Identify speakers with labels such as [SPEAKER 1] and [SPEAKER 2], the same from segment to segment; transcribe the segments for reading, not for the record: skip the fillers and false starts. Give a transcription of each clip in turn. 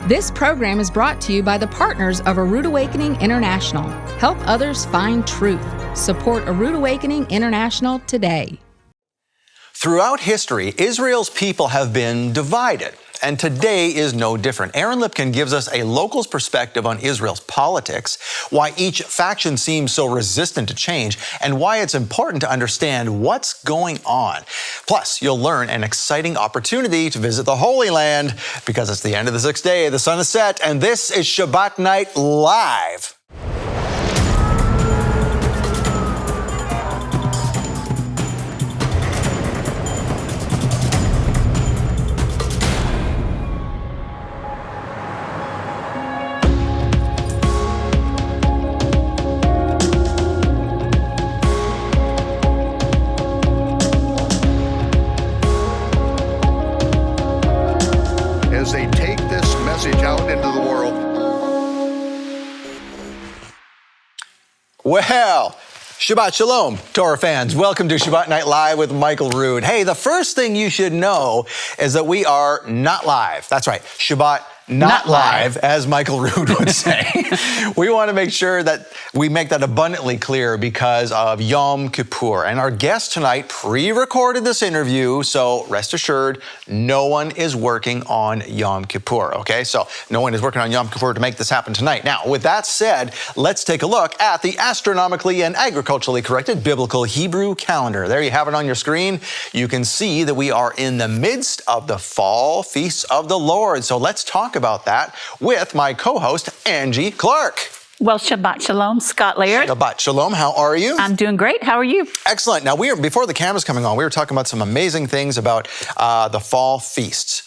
[SPEAKER 1] This program is brought to you by the partners of A Rood Awakening International. Help others find truth. Support A Rood Awakening International today.
[SPEAKER 2] Throughout history, Israel's people have been divided, and today is no different. Aaron Lipkin gives us a local's perspective on Israel's politics, why each faction seems so resistant to change, and why it's important to understand what's going on. Plus, you'll learn an exciting opportunity to visit the Holy Land, because it's the end of the sixth day, the sun is set, and this is Shabbat Night Live.
[SPEAKER 3] As they take this message out into the world.
[SPEAKER 2] Well, Shabbat Shalom, Torah fans. Welcome to Shabbat Night Live with Michael Rood. Hey, the first thing you should know is that we are not live. That's right, Shabbat not live, as Michael Rood would say. We want to make sure that we make that abundantly clear because of Yom Kippur. And our guest tonight pre-recorded this interview, so rest assured, no one is working on Yom Kippur, okay? So no one is working on Yom Kippur to make this happen tonight. Now, with that said, let's take a look at the astronomically and agriculturally corrected biblical Hebrew calendar. There you have it on your screen. You can see that we are in the midst of the fall feasts of the Lord. So let's talk about that with my co-host, Angie Clark.
[SPEAKER 4] Well, Shabbat Shalom, Scott Laird.
[SPEAKER 2] Shabbat Shalom, how are you?
[SPEAKER 4] I'm doing great. How are you?
[SPEAKER 2] Excellent. Now, before the camera's coming on, we were talking about some amazing things about the fall feasts.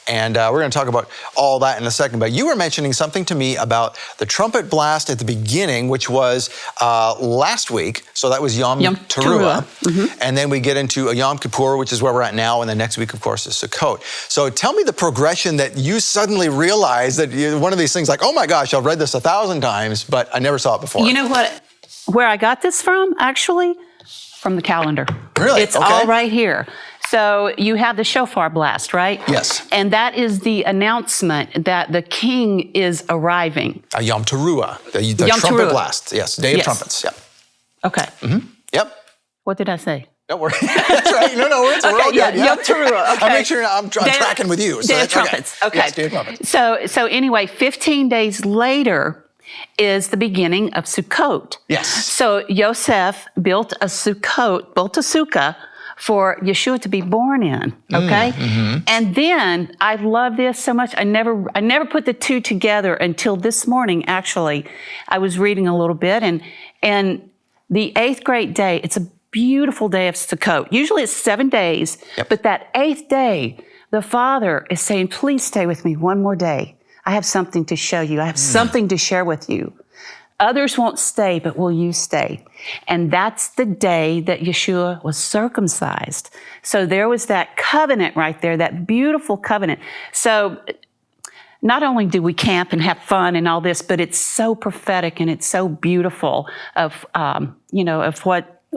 [SPEAKER 2] And we're going to talk about all that in a second. But you were mentioning something to me about the trumpet blast at the beginning, which was last week. So that was Yom Teruah.
[SPEAKER 4] Mm-hmm.
[SPEAKER 2] And then we get into a Yom Kippur, which is where we're at now. And the next week, of course, is Sukkot. So tell me the progression that you suddenly realized that one of these things like, oh my gosh, I've read this 1,000 times, but I never saw it before.
[SPEAKER 4] You know what? Where I got this from, actually? From the calendar.
[SPEAKER 2] Really?
[SPEAKER 4] It's
[SPEAKER 2] okay.
[SPEAKER 4] all right here. So you have the shofar blast, right?
[SPEAKER 2] Yes.
[SPEAKER 4] And that is the announcement that the king is arriving.
[SPEAKER 2] Yom Teruah, the
[SPEAKER 4] Yom
[SPEAKER 2] trumpet
[SPEAKER 4] Teruah.
[SPEAKER 2] blast. Yes, Day of Trumpets. Yep.
[SPEAKER 4] Okay.
[SPEAKER 2] Mm-hmm. Yep.
[SPEAKER 4] What did I say?
[SPEAKER 2] Don't worry. That's right. No, we're all good. Yeah.
[SPEAKER 4] Yom Teruah. Okay.
[SPEAKER 2] I'll make sure I'm tracking with you.
[SPEAKER 4] Day of Trumpets. Okay.
[SPEAKER 2] Yes, Day of Trumpets.
[SPEAKER 4] So anyway, 15 days later is the beginning of Sukkot.
[SPEAKER 2] Yes.
[SPEAKER 4] So Yosef built a sukkah for Yeshua to be born in, okay?
[SPEAKER 2] Mm-hmm.
[SPEAKER 4] And then, I love this so much, I never put the two together until this morning, actually. I was reading a little bit, and the 8th great day, it's a beautiful day of Sukkot. Usually it's 7 days, but that 8th day, the Father is saying, please stay with me one more day. I have something to show you. I have something to share with you. Others won't stay, but will you stay? And that's the day that Yeshua was circumcised. So there was that covenant right there, that beautiful covenant. So not only do we camp and have fun and all this, but it's so prophetic and it's so beautiful of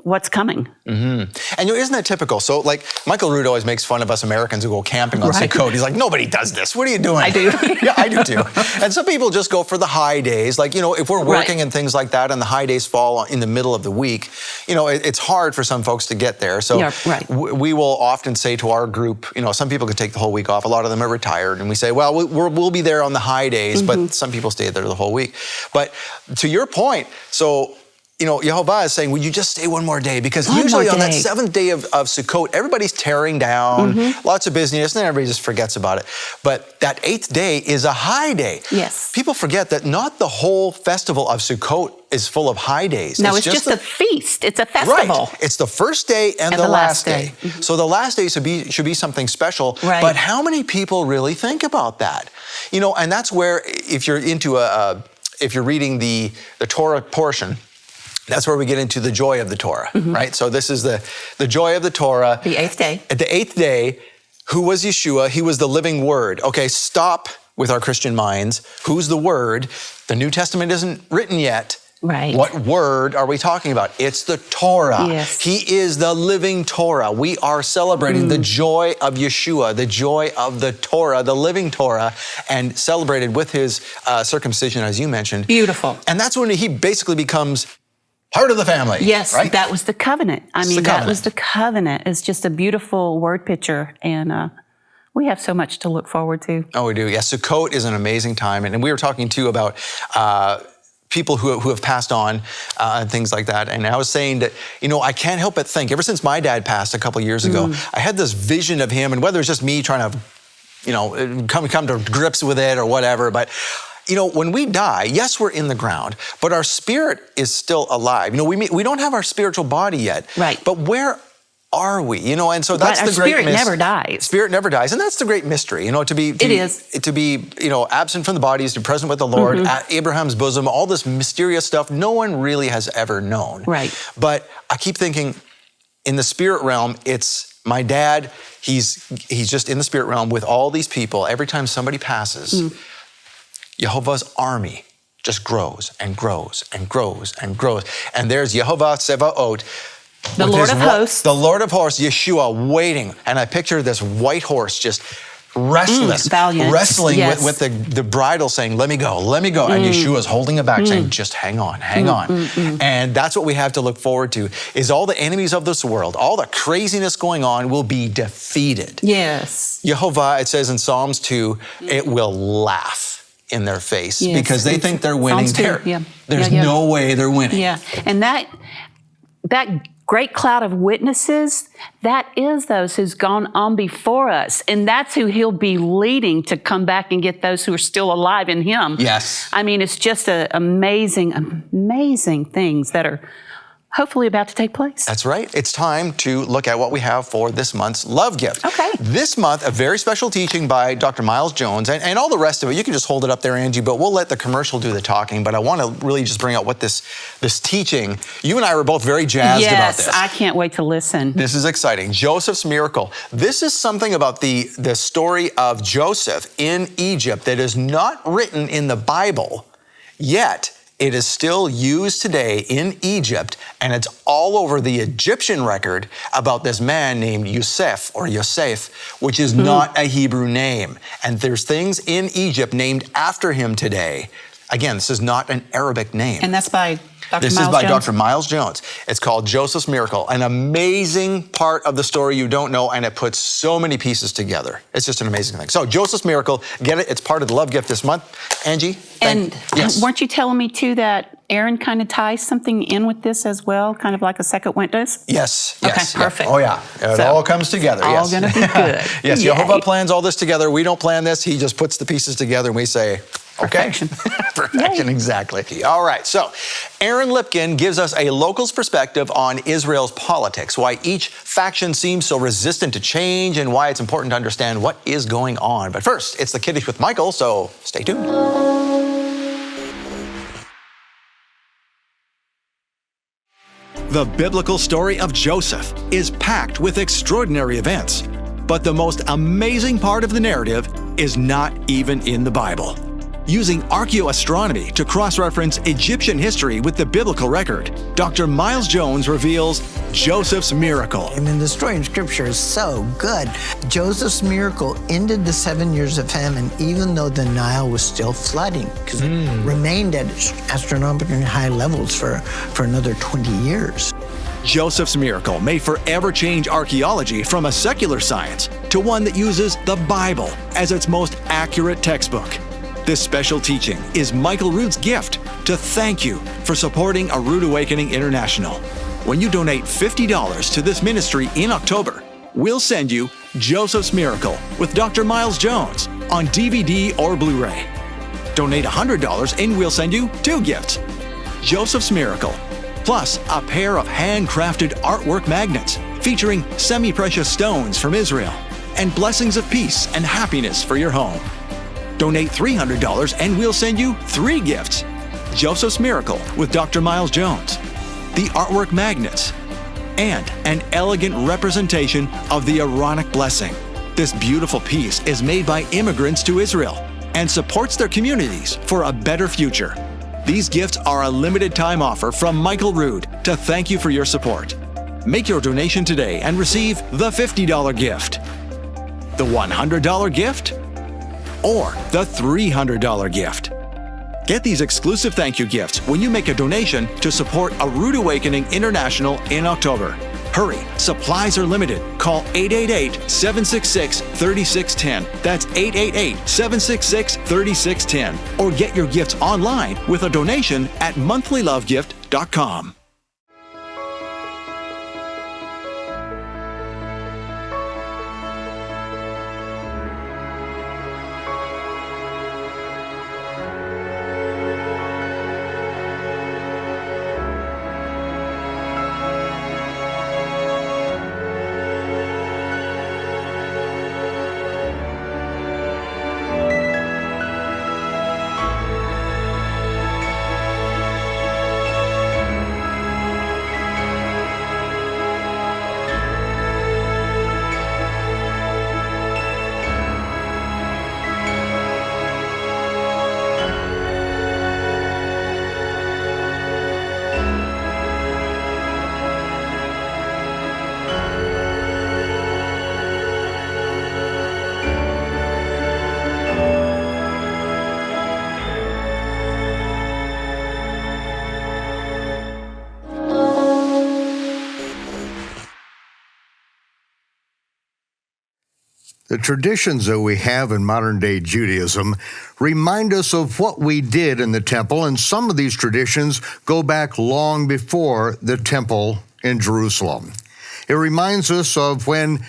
[SPEAKER 4] what's coming.
[SPEAKER 2] Mm-hmm. And isn't that typical? So like Michael Rood always makes fun of us Americans who go camping on Sukkot. He's like, nobody does this. What are you doing?
[SPEAKER 4] I do.
[SPEAKER 2] Yeah, I do too. And some people just go for the high days. Like, if we're working and things like that and the high days fall in the middle of the week, it's hard for some folks to get there. So we will often say to our group, some people can take the whole week off. A lot of them are retired. And we say, well, we'll be there on the high days, but some people stay there the whole week. But to your point, so Yehovah is saying, would you just stay one more day? Because usually on that 7th day of Sukkot, everybody's tearing down, lots of busyness, and then everybody just forgets about it. But that 8th day is a high day.
[SPEAKER 4] Yes.
[SPEAKER 2] People forget that not the whole festival of Sukkot is full of high days.
[SPEAKER 4] No, it's just a feast. It's a festival.
[SPEAKER 2] Right. It's the first day and the last day. Mm-hmm. So the last day should be something special.
[SPEAKER 4] Right.
[SPEAKER 2] But how many people really think about that? And that's where, if you're if you're reading the Torah portion, that's where we get into the joy of the Torah, right? So this is the joy of the Torah.
[SPEAKER 4] The 8th day.
[SPEAKER 2] At the 8th day, who was Yeshua? He was the living word. Okay, stop with our Christian minds. Who's the word? The New Testament isn't written yet.
[SPEAKER 4] Right.
[SPEAKER 2] What word are we talking about? It's the Torah.
[SPEAKER 4] Yes.
[SPEAKER 2] He is the living Torah. We are celebrating the joy of Yeshua, the joy of the Torah, the living Torah, and celebrated with his circumcision, as you mentioned.
[SPEAKER 4] Beautiful.
[SPEAKER 2] And that's when he basically becomes part of the family.
[SPEAKER 4] Yes,
[SPEAKER 2] right?
[SPEAKER 4] that was the covenant. I mean,
[SPEAKER 2] the
[SPEAKER 4] that
[SPEAKER 2] covenant.
[SPEAKER 4] was the covenant. It's just a beautiful word picture, and we have so much to look forward to.
[SPEAKER 2] Oh, we do. Yeah, Sukkot is an amazing time. And we were talking, too, about people who have passed on and things like that. And I was saying that, I can't help but think, ever since my dad passed a couple years ago, I had this vision of him, and whether it's just me trying to, come to grips with it or whatever, but when we die, yes, we're in the ground, but our spirit is still alive. We don't have our spiritual body yet.
[SPEAKER 4] Right.
[SPEAKER 2] But where are we? And so that's
[SPEAKER 4] Right,
[SPEAKER 2] the great
[SPEAKER 4] spirit never dies.
[SPEAKER 2] Spirit never dies, and that's the great mystery. To be absent from the body is to be present with the Lord at Abraham's bosom. All this mysterious stuff, no one really has ever known.
[SPEAKER 4] Right.
[SPEAKER 2] But I keep thinking, in the spirit realm, it's my dad. He's just in the spirit realm with all these people. Every time somebody passes, Jehovah's army just grows and grows and grows and grows. And there's Yehovah Tsevaot,
[SPEAKER 4] The Lord of hosts.
[SPEAKER 2] The Lord of hosts, Yeshua, waiting. And I picture this white horse just restless,
[SPEAKER 4] valiant.
[SPEAKER 2] wrestling
[SPEAKER 4] Yes.
[SPEAKER 2] with the bridle saying, let me go, let me go. And Yeshua's holding it back saying, just hang on, hang on. And that's what we have to look forward to, is all the enemies of this world, all the craziness going on will be defeated.
[SPEAKER 4] Yes.
[SPEAKER 2] Jehovah, it says in Psalms 2, it will laugh in their face because they think they're winning.
[SPEAKER 4] Psalms 2,
[SPEAKER 2] There's no way they're winning.
[SPEAKER 4] Yeah, and that great cloud of witnesses, that is those who's gone on before us. And that's who he'll be leading to come back and get those who are still alive in him.
[SPEAKER 2] Yes.
[SPEAKER 4] I mean, it's just amazing, amazing things that are hopefully about to take place.
[SPEAKER 2] That's right. It's time to look at what we have for this month's Love Gift.
[SPEAKER 4] Okay.
[SPEAKER 2] This month, a very special teaching by Dr. Miles Jones, and all the rest of it. You can just hold it up there, Angie, but we'll let the commercial do the talking. But I want to really just bring out what this teaching, you and I were both very jazzed about this.
[SPEAKER 4] Yes, I can't wait to listen.
[SPEAKER 2] This is exciting. Joseph's miracle. This is something about the story of Joseph in Egypt that is not written in the Bible, yet it is still used today in Egypt, and it's all over the Egyptian record about this man named Yosef, which is not a Hebrew name. And there's things in Egypt named after him today. Again, this is not an Arabic name.
[SPEAKER 4] And that's by Dr.
[SPEAKER 2] This
[SPEAKER 4] Miles
[SPEAKER 2] is by
[SPEAKER 4] Jones?
[SPEAKER 2] Dr. Miles Jones. It's called Joseph's Miracle, an amazing part of the story you don't know, and it puts so many pieces together. It's just an amazing thing. So Joseph's Miracle, get it. It's part of the Love Gift this month. Angie? Yes.
[SPEAKER 4] Weren't you telling me, too, that Aaron kind of ties something in with this as well, kind of like a second witness?
[SPEAKER 2] Yes.
[SPEAKER 4] Okay,
[SPEAKER 2] Yes.
[SPEAKER 4] perfect.
[SPEAKER 2] Oh, yeah. It all comes together.
[SPEAKER 4] All going to be good.
[SPEAKER 2] Yes,
[SPEAKER 4] Yay.
[SPEAKER 2] Jehovah plans all this together. We don't plan this. He just puts the pieces together, and we say, okay.
[SPEAKER 4] Perfection.
[SPEAKER 2] Perfection, exactly. All right, so Aaron Lipkin gives us a local's perspective on Israel's politics, why each faction seems so resistant to change, and why it's important to understand what is going on. But first, it's the Kiddush with Michael, so stay tuned. The biblical story of Joseph is packed with extraordinary events, but the most amazing part of the narrative is not even in the Bible. Using archaeoastronomy to cross-reference Egyptian history with the biblical record, Dr. Miles Jones reveals Joseph's miracle.
[SPEAKER 5] I mean, the story in Scripture is so good. Joseph's miracle ended the 7 years of famine, even though the Nile was still flooding, because it remained at astronomically high levels for another 20 years.
[SPEAKER 2] Joseph's miracle may forever change archaeology from a secular science to one that uses the Bible as its most accurate textbook. This special teaching is Michael Rood's gift to thank you for supporting A Rood Awakening International. When you donate $50 to this ministry in October, we'll send you Joseph's Miracle with Dr. Miles Jones on DVD or Blu-ray. Donate $100 and we'll send you 2 gifts. Joseph's Miracle, plus a pair of handcrafted artwork magnets featuring semi-precious stones from Israel and blessings of peace and happiness for your home. Donate $300 and we'll send you 3 gifts. Joseph's Miracle with Dr. Miles Jones, the artwork magnets, and an elegant representation of the Aaronic blessing. This beautiful piece is made by immigrants to Israel and supports their communities for a better future.
[SPEAKER 6] These gifts are a limited time offer from Michael Rood to thank you for your support. Make your donation today and receive the $50 gift, the $100 gift, or the $300 gift. Get these exclusive thank you gifts when you make a donation to support A Rood Awakening International in October. Hurry, supplies are limited. Call 888-766-3610. That's 888-766-3610. Or get your gifts online with a donation at monthlylovegift.com.
[SPEAKER 3] The traditions that we have in modern day Judaism remind us of what we did in the temple, and some of these traditions go back long before the temple in Jerusalem. It reminds us of when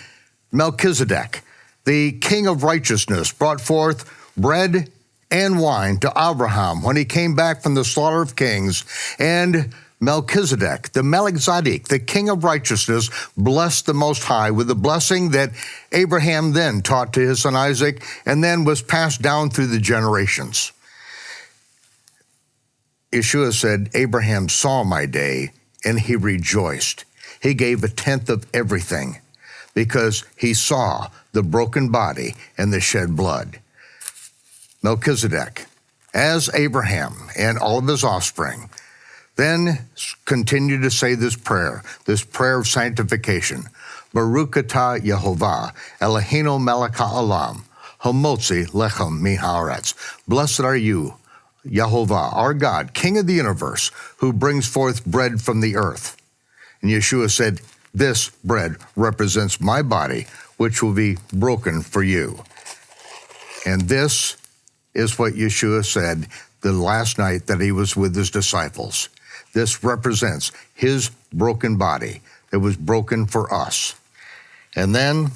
[SPEAKER 3] Melchizedek, the king of righteousness, brought forth bread and wine to Abraham when he came back from the slaughter of kings, and Melchizedek, the Melchizedek, the king of righteousness, blessed the Most High with the blessing that Abraham then taught to his son Isaac and then was passed down through the generations. Yeshua said, Abraham saw my day and he rejoiced. He gave a tenth of everything because he saw the broken body and the shed blood. Melchizedek, as Abraham and all of his offspring, then continue to say this prayer of sanctification. Baruch atah Yehovah, Eloheinu melech ha'olam, hamotzi lechem mi'haaretz. Blessed are you, Yehovah, our God, King of the universe, who brings forth bread from the earth. And Yeshua said, this bread represents my body, which will be broken for you. And this is what Yeshua said the last night that he was with his disciples. This represents his broken body that was broken for us. And then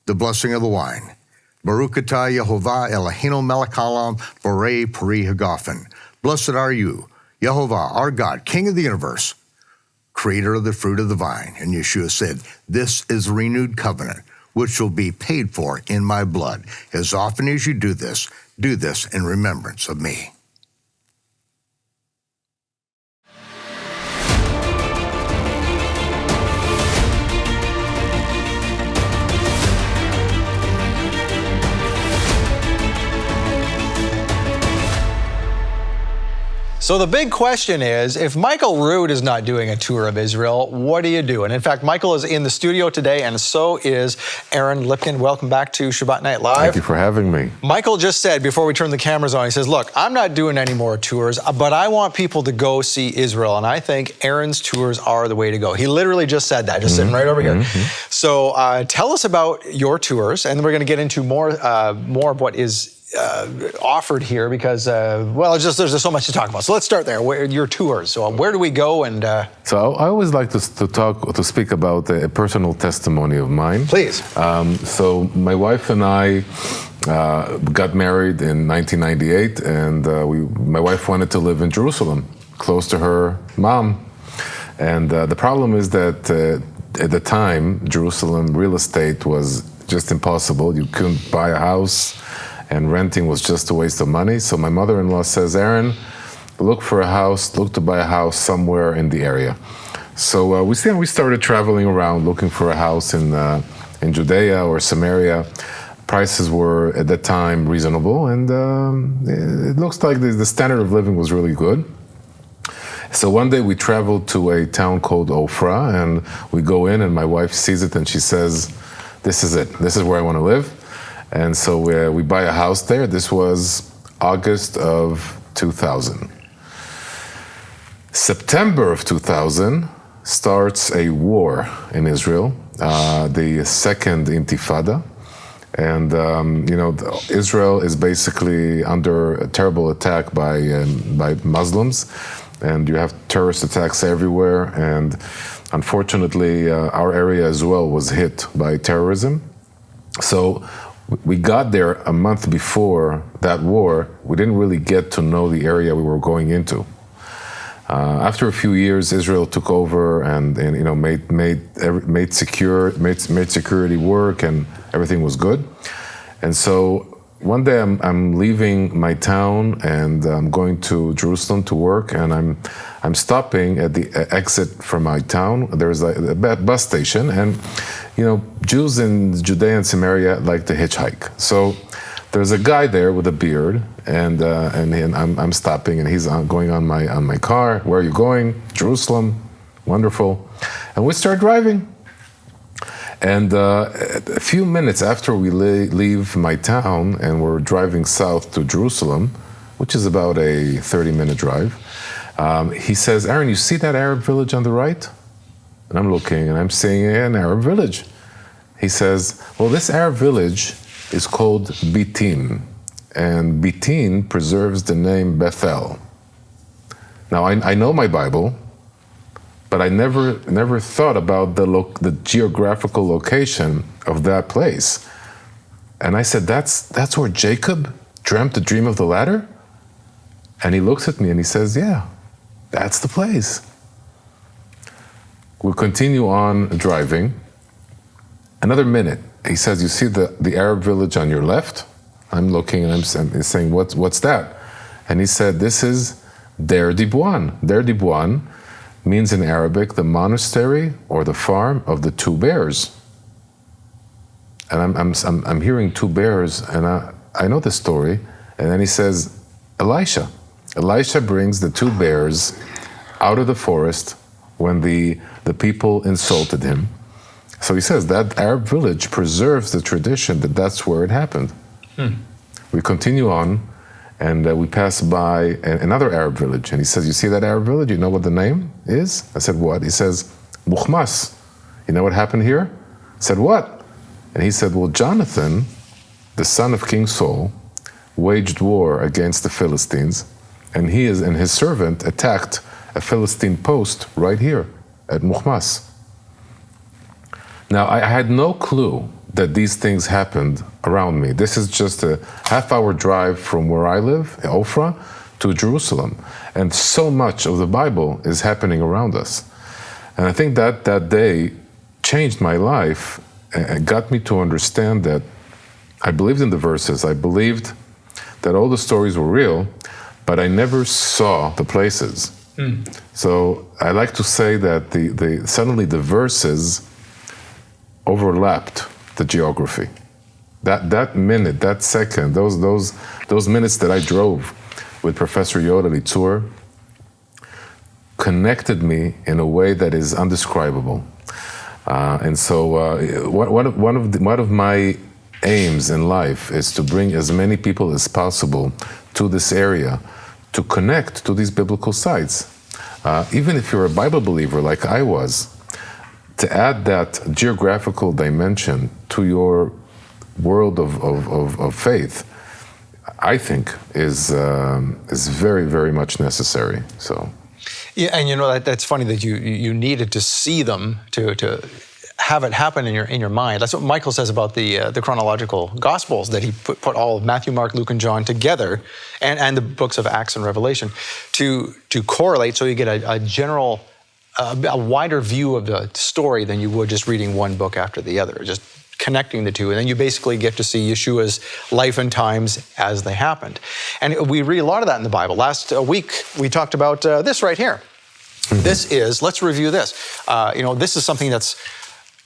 [SPEAKER 3] the blessing of the wine. Baruch atah Yehovah Eloheinu melech ha'olam borei peri hagafen. Blessed are you, Yehovah, our God, King of the universe, creator of the fruit of the vine. And Yeshua said, this is a renewed covenant, which will be paid for in my blood. As often as you do this in remembrance of me.
[SPEAKER 2] So the big question is, if Michael Rood is not doing a tour of Israel, what do you do? And in fact, Michael is in the studio today, and so is Aaron Lipkin. Welcome back to Shabbat Night Live.
[SPEAKER 7] Thank you for having me.
[SPEAKER 2] Michael just said, before we turn the cameras on, he says, look, I'm not doing any more tours, but I want people to go see Israel, and I think Aaron's tours are the way to go. He literally just said that, just sitting right over here. So tell us about your tours, and then we're going to get into more of what is offered here because, there's so much to talk about. So let's start there. Your tours. So where do we go? And
[SPEAKER 7] so I always like to speak about a personal testimony of mine.
[SPEAKER 2] Please.
[SPEAKER 7] So my wife and I got married in 1998, and my wife wanted to live in Jerusalem, close to her mom. And the problem is that at the time, Jerusalem real estate was just impossible. You couldn't buy a house, and renting was just a waste of money. So my mother-in-law says, Aaron, look to buy a house somewhere in the area. So we started traveling around looking for a house in Judea or Samaria. prices were at that time reasonable, and it looks like the standard of living was really good. So one day we traveled to a town called Ofra, and we go in, and my wife sees it, and she says, "This is it. This is where I want to live." And so we buy a house there. This was August of 2000. September of 2000 starts a war in Israel, the second Intifada. And, Israel is basically under a terrible attack by Muslims, and you have terrorist attacks everywhere. And unfortunately, our area as well was hit by terrorism. So we got there a month before that war. We didn't really get to know the area we were going into. After a few years, Israel took over and made security work, and everything was good. And so one day I'm leaving my town and I'm going to Jerusalem to work, and I'm stopping at the exit from my town. There's a bus station, and Jews in Judea and Samaria like to hitchhike. So there's a guy there with a beard, and I'm stopping, and he's going on my car. Where are you going? Jerusalem. Wonderful. And we start driving. And a few minutes after we leave my town and we're driving south to Jerusalem, which is about a 30-minute drive, he says, "Aaron, you see that Arab village on the right?" And I'm looking, and I'm seeing an Arab village. He says, "Well, this Arab village is called Bitin, and Bitin preserves the name Bethel." Now, I know my Bible, but I never thought about the geographical location of that place. And I said, that's where Jacob dreamt the dream of the ladder? And he looks at me and he says, "Yeah, that's the place." We continue on driving. Another minute. He says, "You see the Arab village on your left?" I'm looking, and I'm saying, what's that? And he said, "This is Der Dibwan." Der Dibwan means in Arabic the monastery or the farm of the two bears. And I'm hearing two bears, and I know the story. And then he says, Elisha brings the two bears out of the forest when the people insulted him. So he says that Arab village preserves the tradition that's where it happened. We continue on, and we pass by another Arab village. And he says, "You see that Arab village? You know what the name is?" I said, "What?" He says, "Mukhmas. You know what happened here?" I said, "What?" And he said, "Well, Jonathan, the son of King Saul, waged war against the Philistines, and he and his servant attacked a Philistine post right here at Mukhmas." Now, I had no clue that these things happened around me. This is just a half-hour drive from where I live, Ofra, to Jerusalem. And so much of the Bible is happening around us. And I think that day changed my life and got me to understand that I believed in the verses. I believed that all the stories were real, but I never saw the places. So I like to say that suddenly the verses overlapped the geography. That minute, that second, those minutes that I drove with Professor Yoda Litzur connected me in a way that is undescribable. And so one of my aims in life is to bring as many people as possible to this area to connect to these biblical sites. Even if you're a Bible believer like I was, to add that geographical dimension to your world of faith, I think is very, very much necessary. So,
[SPEAKER 2] yeah, and that's funny that you needed to see them to have it happen in your mind. That's what Michael says about the chronological Gospels, that he put all of Matthew, Mark, Luke, and John together, and the books of Acts and Revelation to correlate, so you get a general. A wider view of the story than you would just reading one book after the other, just connecting the two. And then you basically get to see Yeshua's life and times as they happened. And we read a lot of that in the Bible. Last week, we talked about this right here. This is, let's review this. This is something that's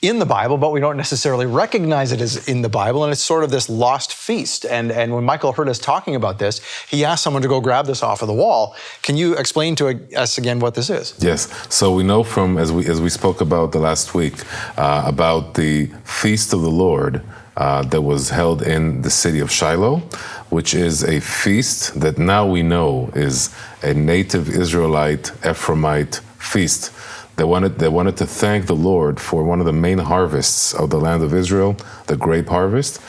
[SPEAKER 2] in the Bible, but we don't necessarily recognize it as in the Bible, and it's sort of this lost feast. And when Michael heard us talking about this, he asked someone to go grab this off of the wall. Can you explain to us again what this is?
[SPEAKER 7] Yes. So we know from, as we spoke about the last week, about the Feast of the Lord that was held in the city of Shiloh, which is a feast that now we know is a native Israelite, Ephraimite feast. They wanted to thank the Lord for one of the main harvests of the land of Israel, the grape harvest.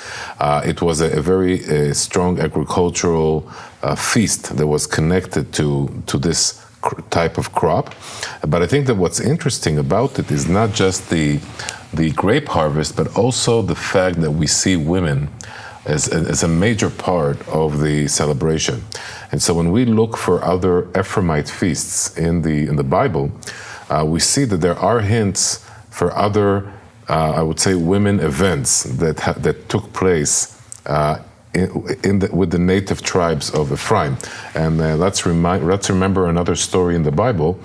[SPEAKER 7] It was a very strong agricultural feast that was connected to this type of crop. But I think that what's interesting about it is not just the grape harvest, but also the fact that we see women as a major part of the celebration. And so when we look for other Ephraimite feasts in the Bible, we see that there are hints for other, I would say, women events that took place with the native tribes of Ephraim. And let's remember another story in the Bible.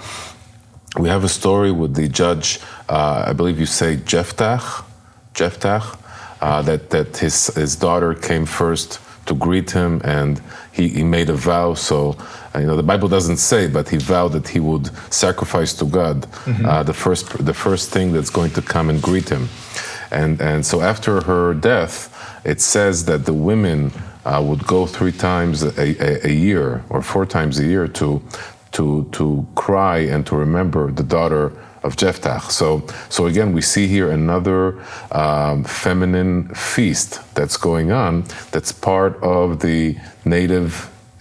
[SPEAKER 7] We have a story with the judge, I believe you say Jephthah, that his daughter came first to greet him, and he made a vow. So, the Bible doesn't say, but he vowed that he would sacrifice to God the first thing that's going to come and greet him. And so after her death, it says that the women would go 3 times a year or 4 times a year to cry and to remember the daughter of Jephthah. So again, we see here another feminine feast that's going on. That's part of the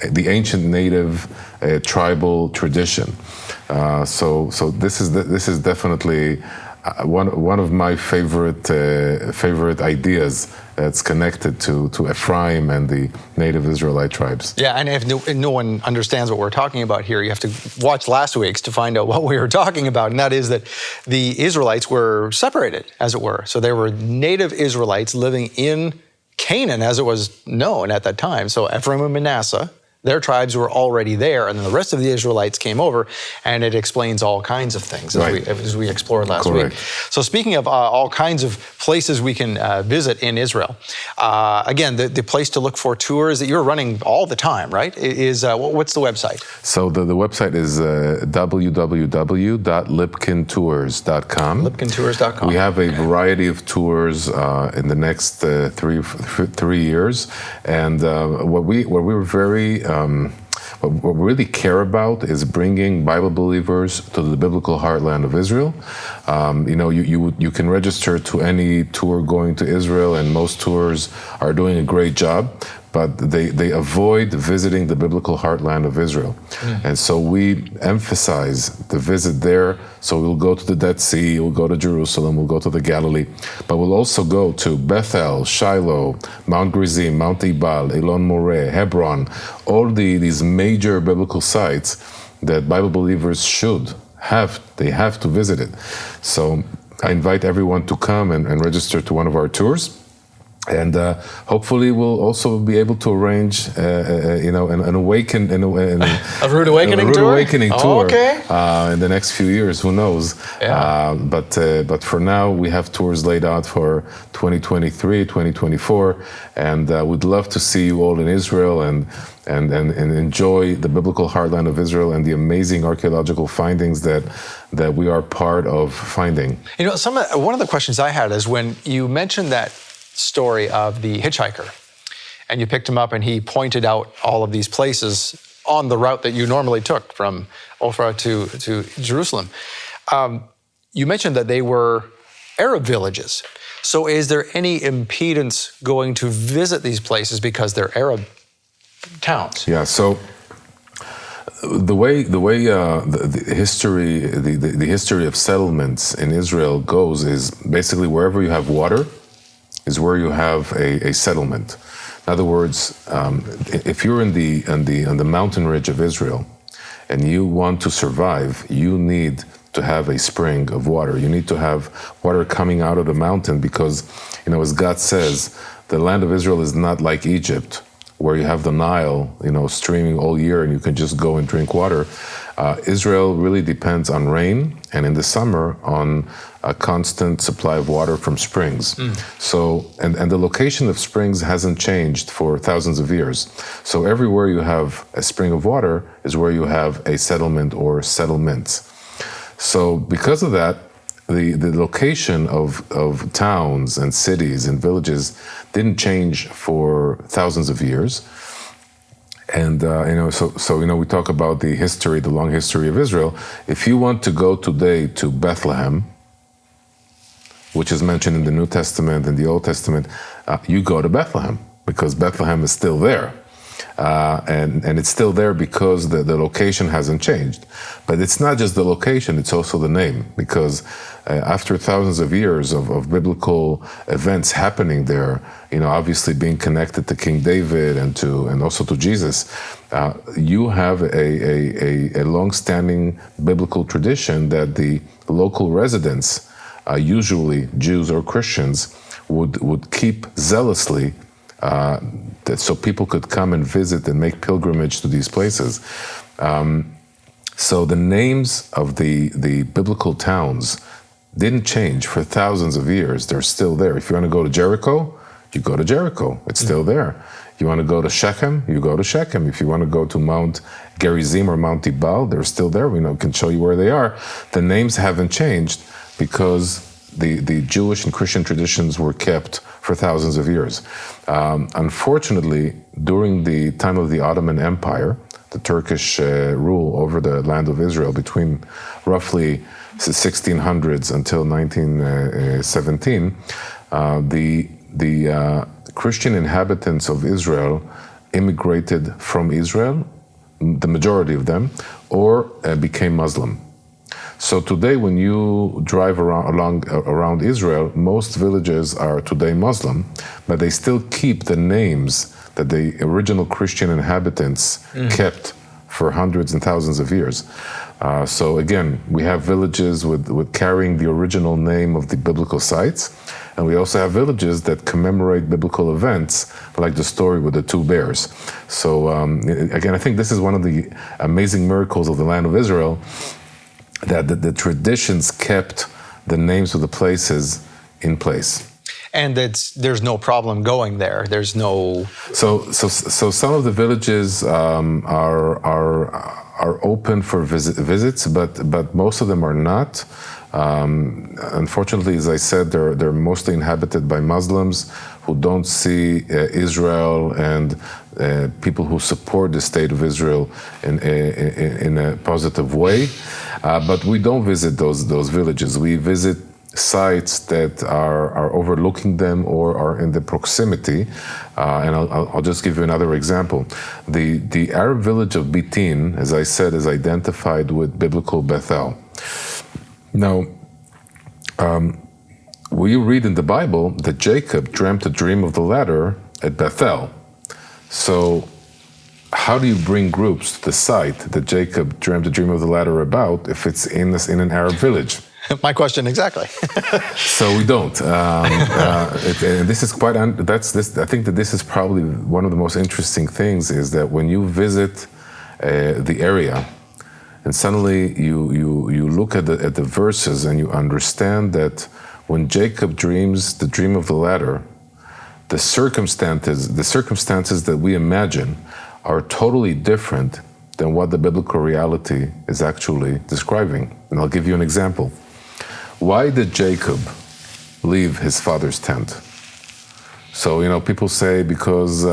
[SPEAKER 7] ancient native tribal tradition. So this is definitely one of my favorite ideas that's connected to Ephraim and the native Israelite tribes.
[SPEAKER 2] Yeah, and if no one understands what we're talking about here, you have to watch last week's to find out what we were talking about, and that is that the Israelites were separated, as it were. So there were native Israelites living in Canaan, as it was known at that time. So Ephraim and Manasseh, their tribes were already there, and then the rest of the Israelites came over, and it explains all kinds of things, as we explored last week. So speaking of all kinds of places we can visit in Israel, again, the place to look for tours that you're running all the time, right, is, what's the website?
[SPEAKER 7] So the website is www.lipkintours.com.
[SPEAKER 2] Lipkintours.com.
[SPEAKER 7] We have a variety of tours in the next 3 years, and what we're very what we really care about is bringing Bible believers to the biblical heartland of Israel. You can register to any tour going to Israel, and most tours are doing a great job, but they avoid visiting the biblical heartland of Israel. And so we emphasize the visit there. So we'll go to the Dead Sea, we'll go to Jerusalem, we'll go to the Galilee, but we'll also go to Bethel, Shiloh, Mount Gerizim, Mount Ebal, Elon Moreh, Hebron, all these major biblical sites that Bible believers have to visit it. So I invite everyone to come and register to one of our tours. And hopefully we'll also be able to arrange, an
[SPEAKER 2] a Rood Awakening tour?
[SPEAKER 7] In the next few years, who knows?
[SPEAKER 2] Yeah.
[SPEAKER 7] But for now, we have tours laid out for 2023, 2024, and we'd love to see you all in Israel and enjoy the biblical heartland of Israel and the amazing archaeological findings that we are part of finding.
[SPEAKER 2] One of the questions I had is when you mentioned that story of the hitchhiker, and you picked him up and he pointed out all of these places on the route that you normally took from Ophrah to Jerusalem. You mentioned that they were Arab villages. So is there any impedance going to visit these places because they're Arab towns?
[SPEAKER 7] Yeah, so the history of settlements in Israel goes is basically wherever you have water is where you have a settlement. In other words, if you're on the mountain ridge of Israel and you want to survive, you need to have a spring of water. You need to have water coming out of the mountain because, as God says, the land of Israel is not like Egypt, where you have the Nile, streaming all year and you can just go and drink water. Israel really depends on rain, and in the summer on a constant supply of water from springs. So, and the location of springs hasn't changed for thousands of years. So everywhere you have a spring of water is where you have a settlement or settlements. So because of that, the location of towns and cities and villages didn't change for thousands of years. And, we talk about the long history of Israel. If you want to go today to Bethlehem, which is mentioned in the New Testament and the Old Testament, you go to Bethlehem because Bethlehem is still there. And it's still there because the location hasn't changed. But it's not just the location, it's also the name, because after thousands of years of biblical events happening there, obviously being connected to King David and also to Jesus, you have a long-standing biblical tradition that the local residents, usually Jews or Christians, would keep zealously, so people could come and visit and make pilgrimage to these places. So the names of the biblical towns didn't change for thousands of years. They're still there. If you want to go to Jericho, you go to Jericho. It's still there. You want to go to Shechem, you go to Shechem. If you want to go to Mount Gerizim or Mount Ebal, they're still there. We can show you where they are. The names haven't changed because the Jewish and Christian traditions were kept for thousands of years. Unfortunately, during the time of the Ottoman Empire, the Turkish rule over the land of Israel between roughly 1600s until 1917, the Christian inhabitants of Israel immigrated from Israel, the majority of them, or became Muslim. So today, when you drive around Israel, most villages are today Muslim, but they still keep the names that the original Christian inhabitants kept for hundreds and thousands of years. So again, we have villages with carrying the original name of the biblical sites, and we also have villages that commemorate biblical events, like the story with the two bears. So again, I think this is one of the amazing miracles of the land of Israel, that the traditions kept the names of the places in place.
[SPEAKER 2] And there's no problem going there. There's no. So
[SPEAKER 7] some of the villages are open for visits, but most of them are not. Unfortunately, as I said, they're mostly inhabited by Muslims who don't see Israel and people who support the state of Israel in a positive way. But we don't visit those villages. We visit sites that are overlooking them or are in the proximity. And I'll just give you another example. The Arab village of Bitin, as I said, is identified with biblical Bethel. Now, we read in the Bible that Jacob dreamt a dream of the ladder at Bethel. So how do you bring groups to the site that Jacob dreamt a dream of the ladder about if it's in an Arab village?
[SPEAKER 2] My question exactly.
[SPEAKER 7] So we don't. And this is quite. I think that this is probably one of the most interesting things, is that when you visit the area, and suddenly you look at the verses and you understand that when Jacob dreams the dream of the ladder, the circumstances that we imagine are totally different than what the biblical reality is actually describing. And I'll give you an example. Why did Jacob leave his father's tent? So, people say because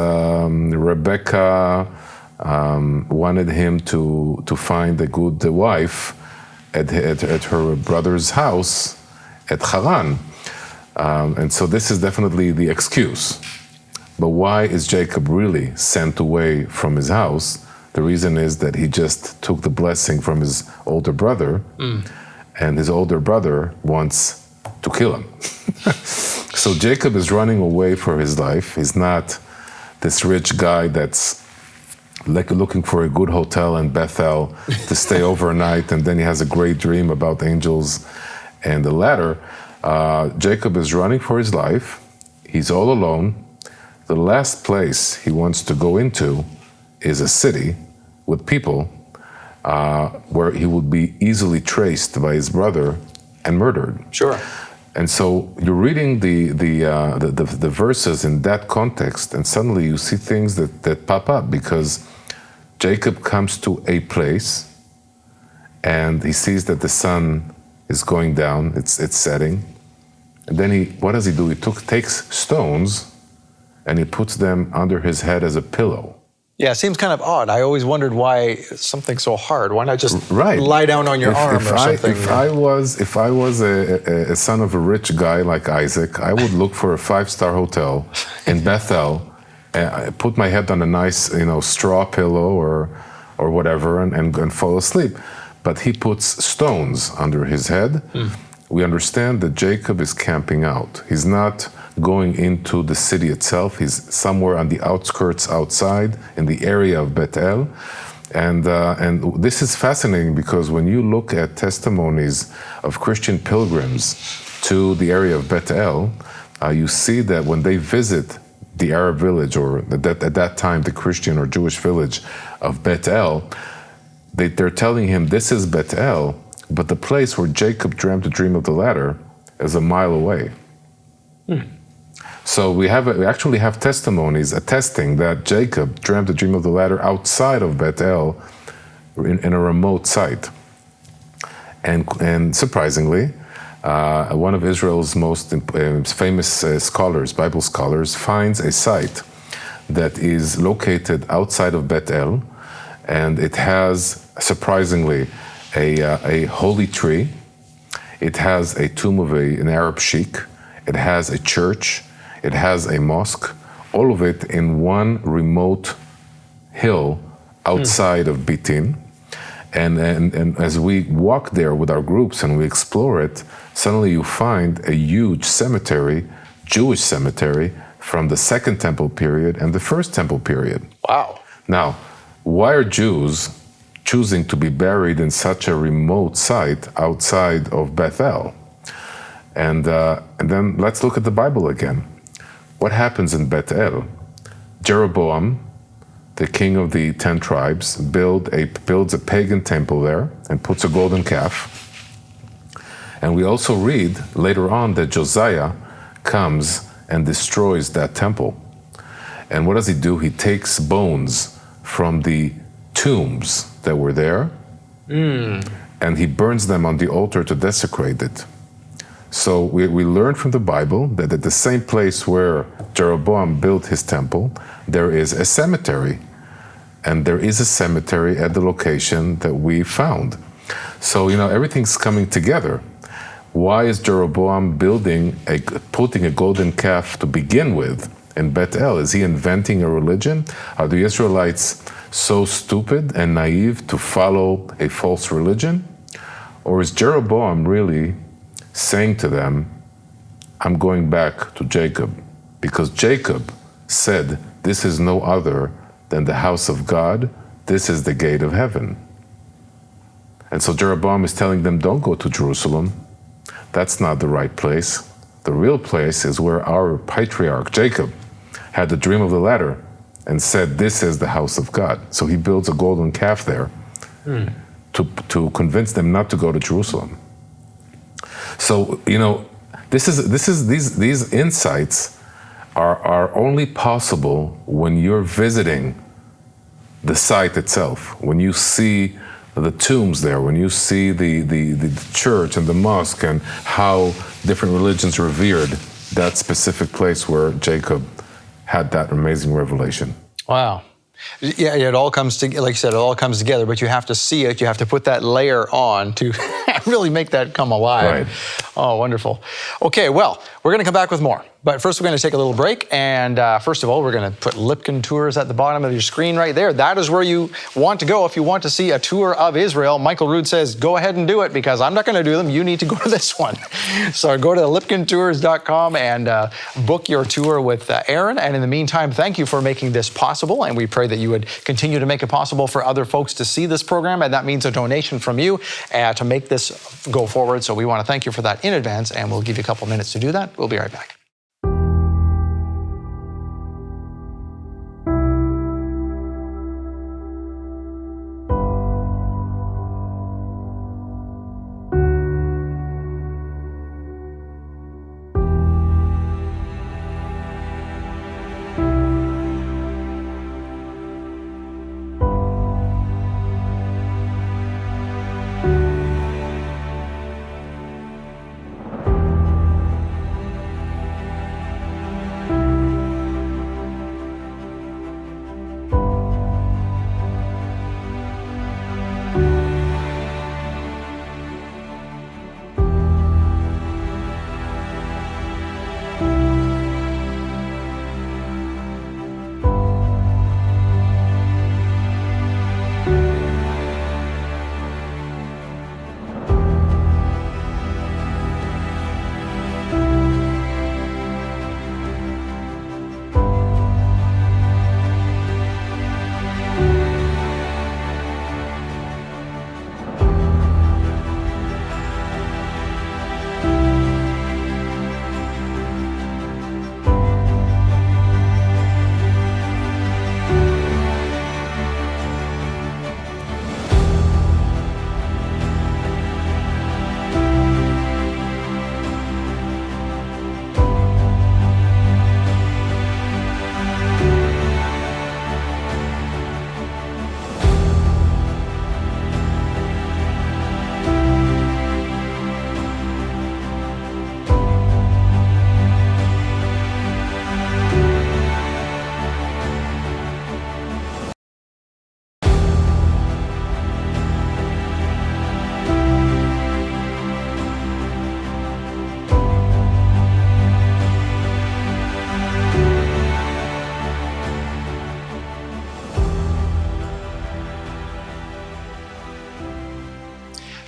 [SPEAKER 7] Rebecca wanted him to find a good wife at her brother's house at Haran. And so this is definitely the excuse. But why is Jacob really sent away from his house? The reason is that he just took the blessing from his older brother, and his older brother wants to kill him. So Jacob is running away for his life. He's not this rich guy that's like looking for a good hotel in Bethel to stay overnight, and then he has a great dream about angels and the ladder. Jacob is running for his life. He's all alone. the last place he wants to go into is a city with people where he would be easily traced by his brother and murdered.
[SPEAKER 2] Sure.
[SPEAKER 7] And so you're reading the verses in that context, and suddenly you see things that pop up, because Jacob comes to a place and he sees that the sun is going down, it's setting. And then what does he do? He takes stones and he puts them under his head as a pillow.
[SPEAKER 2] Yeah, it seems kind of odd. I always wondered why something so hard. Why not just lie down on your arm or something?
[SPEAKER 7] If I was a son of a rich guy like Isaac, I would look for a 5-star hotel in Bethel, put my head on a nice, straw pillow or whatever, and fall asleep. But he puts stones under his head. We understand that Jacob is camping out. He's not going into the city itself. He's somewhere on the outskirts outside in the area of Bethel. And this is fascinating, because when you look at testimonies of Christian pilgrims to the area of Bethel, you see that when they visit the Arab village, or at that time the Christian or Jewish village of Bethel, they're telling him, this is Bethel, but the place where Jacob dreamt the dream of the ladder is a mile away. So we actually have testimonies attesting that Jacob dreamt the dream of the ladder outside of Bethel in a remote site. And surprisingly, one of Israel's most famous scholars, Bible scholars, finds a site that is located outside of Bethel, and it has, surprisingly, a holy tree. It has a tomb of an Arab sheikh. It has a church. It has a mosque. All of it in one remote hill outside of Bitin. And as we walk there with our groups and we explore it, suddenly you find a huge cemetery, Jewish cemetery, from the Second Temple period and the First Temple period.
[SPEAKER 2] Wow.
[SPEAKER 7] Now, why are Jews choosing to be buried in such a remote site outside of Bethel? And then let's look at the Bible again. What happens in Bethel? Jeroboam, the king of the 10 tribes, builds a pagan temple there and puts a golden calf. And we also read later on that Josiah comes and destroys that temple. And what does he do? He takes bones from the tombs that were there, and he burns them on the altar to desecrate it. So we learn from the Bible that at the same place where Jeroboam built his temple, there is a cemetery. And there is a cemetery at the location that we found. So, everything's coming together. Why is Jeroboam putting a golden calf to begin with in Bethel? Is he inventing a religion? Are the Israelites so stupid and naive to follow a false religion? Or is Jeroboam really saying to them, I'm going back to Jacob, because Jacob said, this is no other than the house of God, this is the gate of heaven. And so Jeroboam is telling them, don't go to Jerusalem. That's not the right place. The real place is where our patriarch Jacob had the dream of the ladder and said, this is the house of God. So he builds a golden calf there to convince them not to go to Jerusalem. So, these insights are only possible when you're visiting the site itself, when you see the tombs there, when you see the church and the mosque and how different religions revered that specific place where Jacob had that amazing revelation.
[SPEAKER 2] Wow. Yeah, it all comes together. Like you said, it all comes together, but you have to see it. You have to put that layer on to really make that come alive.
[SPEAKER 7] Right.
[SPEAKER 2] Oh, wonderful. Okay, well, we're going to come back with more. But first, we're going to take a little break. And first of all, we're going to put Lipkin Tours at the bottom of your screen right there. That is where you want to go if you want to see a tour of Israel. Michael Rood says, go ahead and do it, because I'm not going to do them. You need to go to this one. So go to lipkintours.com and book your tour with Aaron. And in the meantime, thank you for making this possible. And we pray that you would continue to make it possible for other folks to see this program. And that means a donation from you to make this go forward. So we want to thank you for that in. in advance, and we'll give you a couple minutes to do that. We'll be right back.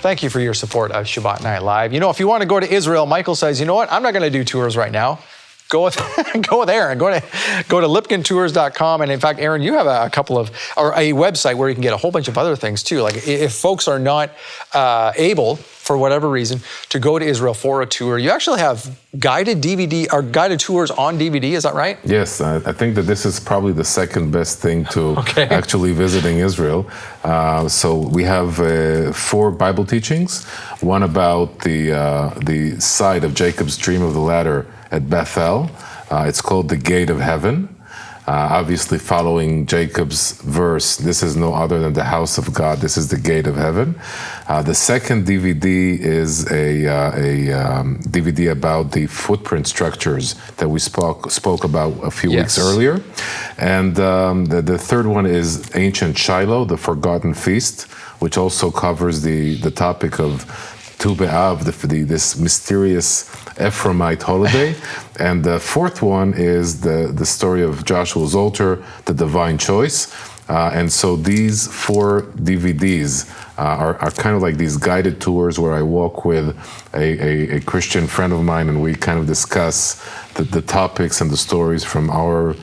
[SPEAKER 2] Thank you for your support of Shabbat Night Live. You know, if you want to go to Israel, Michael says, you know what? I'm not going to do tours right now. Go with Aaron. Go to lipkintours.com. And in fact, Aaron, you have a website where you can get a whole bunch of other things too. Like if folks are not able, for whatever reason, to go to Israel for a tour, you actually have guided DVD or guided tours on DVD. Is that right?
[SPEAKER 7] Yes, I think that this is probably the second best thing to actually visiting Israel. So we have 4 Bible teachings. One about the site of Jacob's dream of the ladder at Bethel. It's called the Gate of Heaven. Obviously following Jacob's verse, this is no other than the house of God. This is the gate of heaven. The second DVD is a DVD about the footprint structures that we spoke about a few weeks earlier. And the third one is Ancient Shiloh, the Forgotten Feast, which also covers the topic of Tu B'Av, this mysterious Ephraimite holiday. And the fourth one is the story of Joshua's altar, the divine choice. And so these 4 DVDs are kind of like these guided tours where I walk with a Christian friend of mine and we kind of discuss the topics and the stories from our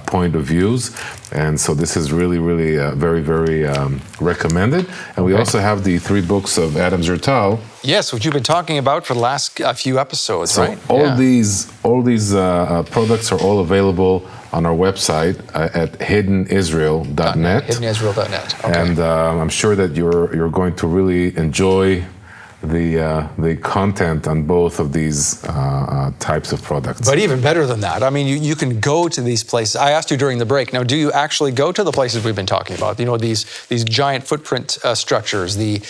[SPEAKER 7] point of views. And so this is really, really very, very recommended. And we also have the 3 books of Adam Zertal.
[SPEAKER 2] Yes, which you've been talking about for the last few episodes,
[SPEAKER 7] so
[SPEAKER 2] right?
[SPEAKER 7] All these products are all available on our website at hiddenisrael.net.
[SPEAKER 2] Hiddenisrael.net. Okay.
[SPEAKER 7] And I'm sure that you're going to really enjoy the content on both of these types of products.
[SPEAKER 2] But even better than that, I mean, you can go to these places. I asked you during the break, now do you actually go to the places we've been talking about? You know, these giant footprint structures, the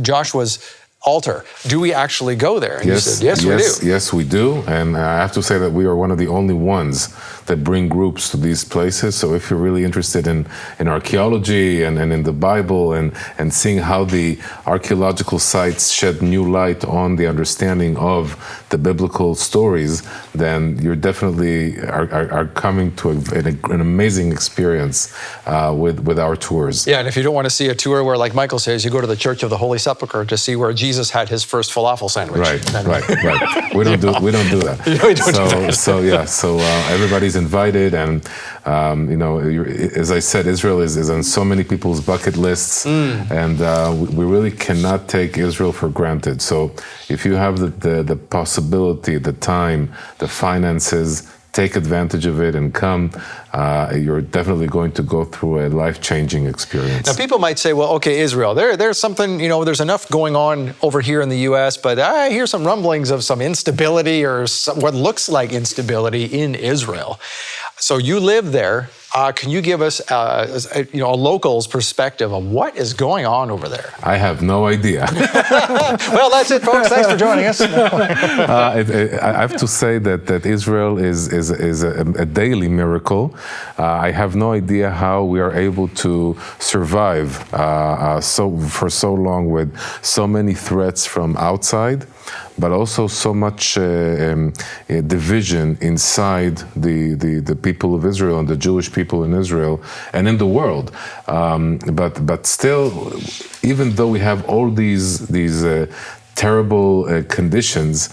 [SPEAKER 2] Joshua's altar. Do we actually go there? And
[SPEAKER 7] yes,
[SPEAKER 2] you said, yes, we do.
[SPEAKER 7] Yes, we do. And I have to say that we are one of the only ones that bring groups to these places. So if you're really interested in archaeology and in the Bible and seeing how the archaeological sites shed new light on the understanding of the biblical stories, then you're definitely are coming to an amazing experience with our tours.
[SPEAKER 2] Yeah, and if you don't want to see a tour where, like Michael says, you go to the Church of the Holy Sepulchre to see where Jesus had his first falafel sandwich.
[SPEAKER 7] Right. We don't do that. So everybody's invited, and as I said, Israel is on so many people's bucket lists, and we really cannot take Israel for granted. So if you have the possibility, the time, the finances, take advantage of it and come, you're definitely going to go through a life-changing experience.
[SPEAKER 2] Now, people might say, well, okay, Israel, there's something, there's enough going on over here in the U.S., but I hear some rumblings of some instability or what looks like instability in Israel. So you live there. Can you give us a local's perspective of what is going on over there?
[SPEAKER 7] I have no idea.
[SPEAKER 2] Well, that's it, folks. Thanks for joining us.
[SPEAKER 7] I have to say that Israel is a daily miracle. I have no idea how we are able to survive for so long with so many threats from outside, but also so much division inside the people of Israel and the Jewish people in Israel and in the world. But still, even though we have all these terrible conditions,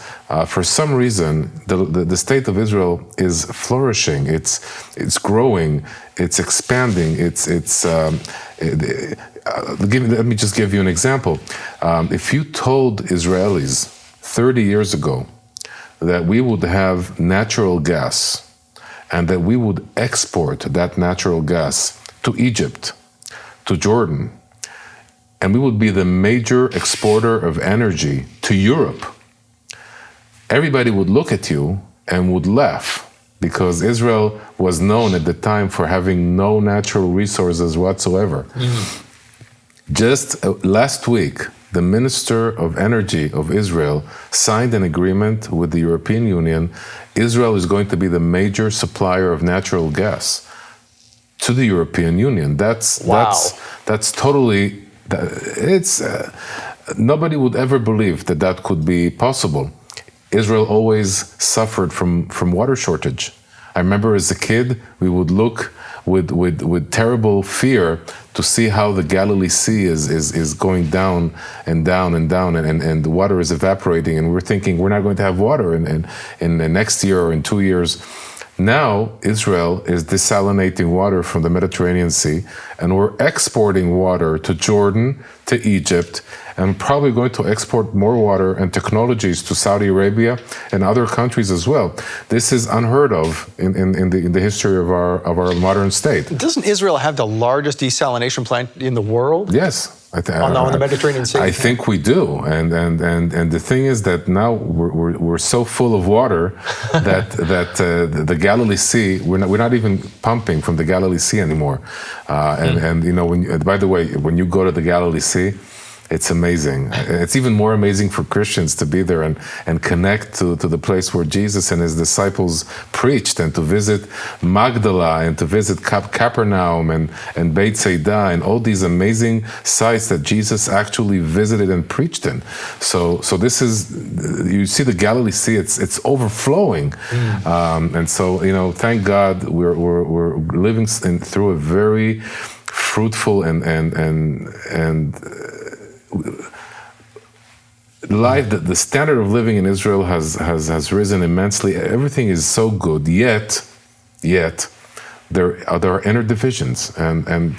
[SPEAKER 7] for some reason, the state of Israel is flourishing. It's growing. It's expanding. Let me just give you an example. If you told Israelis 30 years ago that we would have natural gas and that we would export that natural gas to Egypt, to Jordan, and we would be the major exporter of energy to Europe, everybody would look at you and would laugh, because Israel was known at the time for having no natural resources whatsoever. Just last week, the Minister of Energy of Israel signed an agreement with the European Union. Israel is going to be the major supplier of natural gas to the European Union. That's totally. Nobody would ever believe that could be possible. Israel always suffered from water shortage. I remember as a kid, we would look with terrible fear to see how the Galilee Sea is going down and down and down, and the water is evaporating, and we're thinking we're not going to have water in the next year or in 2 years. Now Israel is desalinating water from the Mediterranean Sea, and we're exporting water to Jordan, to Egypt, and probably going to export more water and technologies to Saudi Arabia and other countries as well. This is unheard of in the history of our modern state.
[SPEAKER 2] Doesn't Israel have the largest desalination plant in the world?
[SPEAKER 7] Yes.
[SPEAKER 2] On the Mediterranean Sea?
[SPEAKER 7] I think we do, and the thing is that now we're so full of water that the Galilee Sea, we're not even pumping from the Galilee Sea anymore, and you know, by the way, when you go to the Galilee Sea, it's amazing. It's even more amazing for Christians to be there and connect to the place where Jesus and his disciples preached, and to visit Magdala and to visit Capernaum and Beit Saida and all these amazing sites that Jesus actually visited and preached in. So this is, you see the Galilee Sea, it's overflowing. And so, you know, thank God we're living through a very fruitful and life, the standard of living in Israel has risen immensely. Everything is so good, yet there are inner divisions, and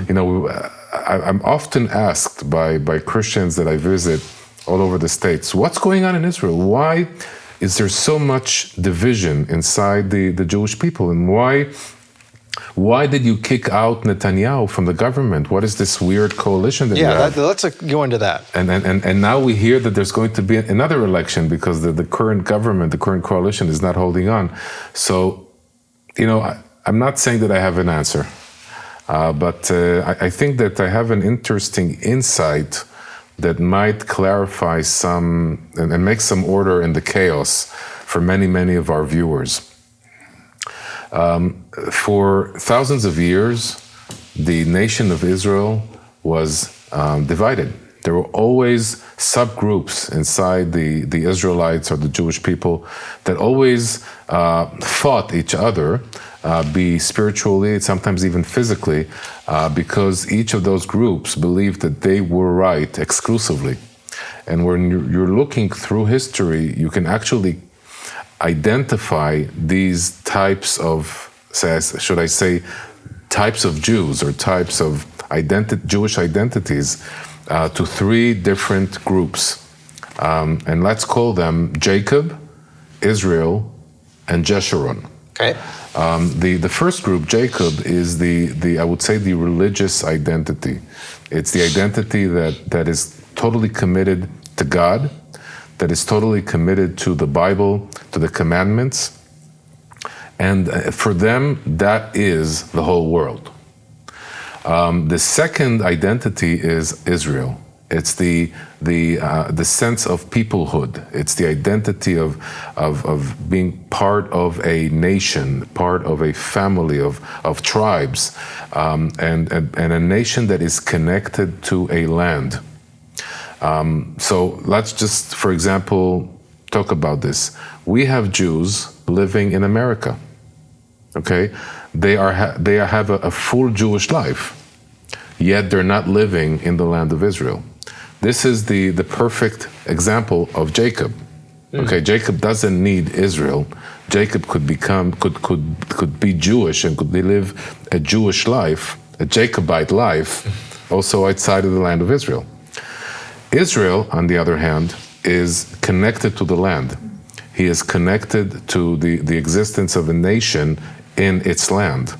[SPEAKER 7] you know, I'm often asked by Christians that I visit all over the States, what's going on in Israel? Why is there so much division inside the Jewish people, and why did you kick out Netanyahu from the government? What is this weird coalition that you have?
[SPEAKER 2] Let's go into that.
[SPEAKER 7] And now we hear that there's going to be another election because the current government, the current coalition is not holding on. So, you know, I'm not saying that I have an answer, but I think that I have an interesting insight that might clarify some and make some order in the chaos for many of our viewers. For thousands of years, the nation of Israel was divided. There were always subgroups inside the Israelites or the Jewish people that always fought each other, be spiritually, sometimes even physically, because each of those groups believed that they were right exclusively. And when you're looking through history, you can actually identify these types of, should I say, types of Jews or types of Jewish identities to three different groups. And let's call them Jacob, Israel, and Jeshurun.
[SPEAKER 2] Okay.
[SPEAKER 7] The first group, Jacob, is the I would say the religious identity. It's the identity that is totally committed to God, that is totally committed to the Bible, to the commandments, and for them, that is the whole world. The second identity is Israel. It's the sense of peoplehood. It's the identity of being part of a nation, part of a family of tribes, and a nation that is connected to a land. So let's just, for example, talk about this. We have Jews living in America. Okay, they have a full Jewish life, yet they're not living in the land of Israel. This is the perfect example of Jacob. Okay, Jacob doesn't need Israel. Jacob could be Jewish and could live a Jewish life, a Jacobite life, also outside of the land of Israel. Israel, on the other hand, is connected to the land. He is connected to the existence of a nation in its land.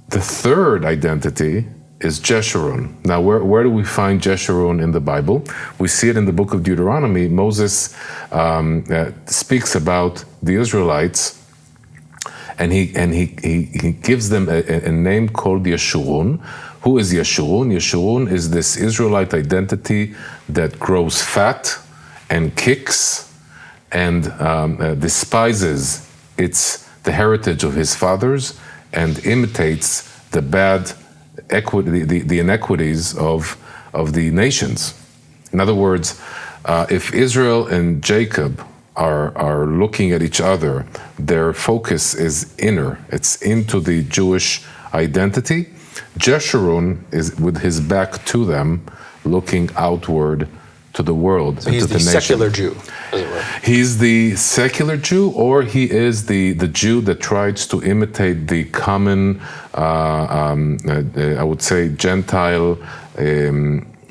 [SPEAKER 7] The third identity is Jeshurun. Now, where do we find Jeshurun in the Bible? We see it in the book of Deuteronomy. Moses speaks about the Israelites, and he gives them a name called Jeshurun. Who is Jeshurun? Jeshurun is this Israelite identity that grows fat and kicks and despises the heritage of his fathers and imitates the bad the inequities of the nations. In other words, if Israel and Jacob are looking at each other, their focus is inner. It's into the Jewish identity. Jeshurun is with his back to them, looking outward to the world,
[SPEAKER 2] so he's
[SPEAKER 7] into
[SPEAKER 2] the
[SPEAKER 7] nation.
[SPEAKER 2] secular Jew, as it were.
[SPEAKER 7] He's the secular Jew, or he is the Jew that tries to imitate the common, I would say, Gentile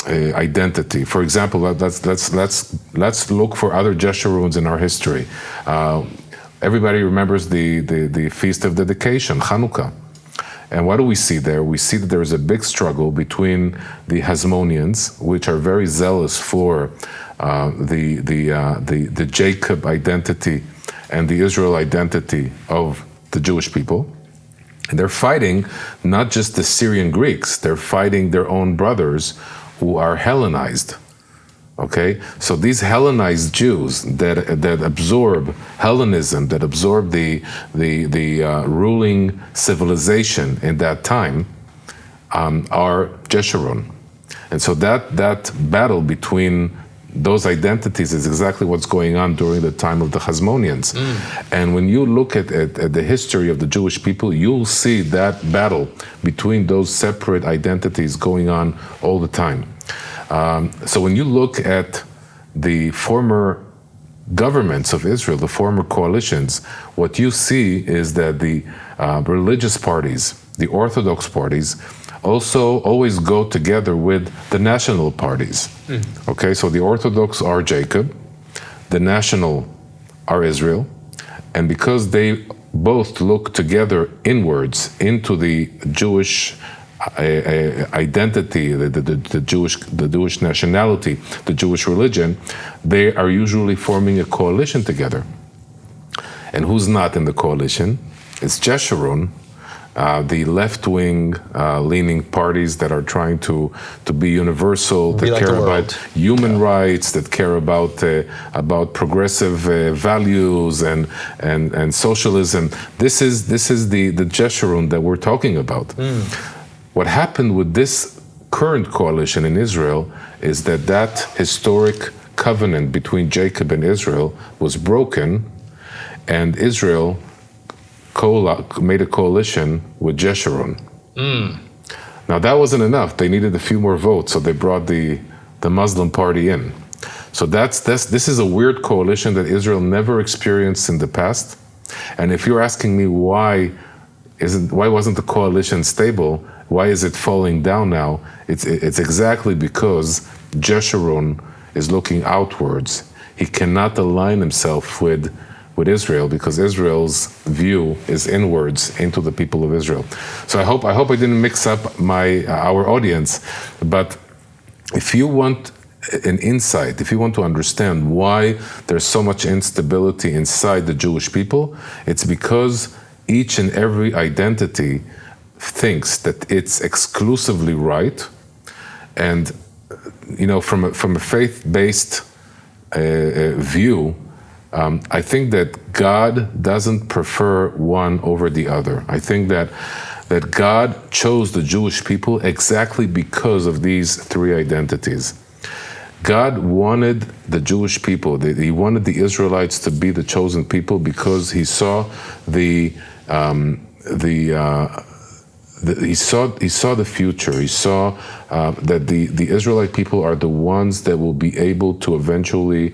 [SPEAKER 7] identity. For example, let's look for other Jeshuruns in our history. Everybody remembers the Feast of Dedication, Hanukkah. And what do we see there? We see that there is a big struggle between the Hasmoneans, which are very zealous for the Jacob identity and the Israel identity of the Jewish people. And they're fighting not just the Syrian Greeks, they're fighting their own brothers who are Hellenized. Okay, so these Hellenized Jews that absorb Hellenism, that absorb the ruling civilization in that time, are Jeshurun, and so that battle between those identities is exactly what's going on during the time of the Hasmoneans. And when you look at the history of the Jewish people, you'll see that battle between those separate identities going on all the time. So when you look at the former governments of Israel, the former coalitions, what you see is that the religious parties, the Orthodox parties, also always go together with the national parties. Okay, so the Orthodox are Jacob, the national are Israel, and because they both look together inwards into the Jewish identity, the Jewish nationality, the Jewish religion, they are usually forming a coalition together. And who's not in the coalition? It's Jeshurun, the left-wing leaning parties that are trying to be universal, that care about human rights, that care about progressive values and socialism. This is the Jeshurun that we're talking about. What happened with this current coalition in Israel is that historic covenant between Jacob and Israel was broken, and Israel made a coalition with Jeshurun. Now that wasn't enough. They needed a few more votes, so they brought the Muslim party in. So this is a weird coalition that Israel never experienced in the past. And if you're asking me why wasn't the coalition stable? Why is it falling down now? It's exactly because Jeshurun is looking outwards. He cannot align himself with Israel because Israel's view is inwards into the people of Israel. So I hope I didn't mix up our audience, but if you want an insight, if you want to understand why there's so much instability inside the Jewish people, it's because each and every identity thinks that it's exclusively right, and from a faith-based view, I think that God doesn't prefer one over the other. I think that God chose the Jewish people exactly because of these three identities. God wanted the Jewish people, he wanted the Israelites to be the chosen people because he saw he saw the future. He saw that the Israelite people are the ones that will be able to eventually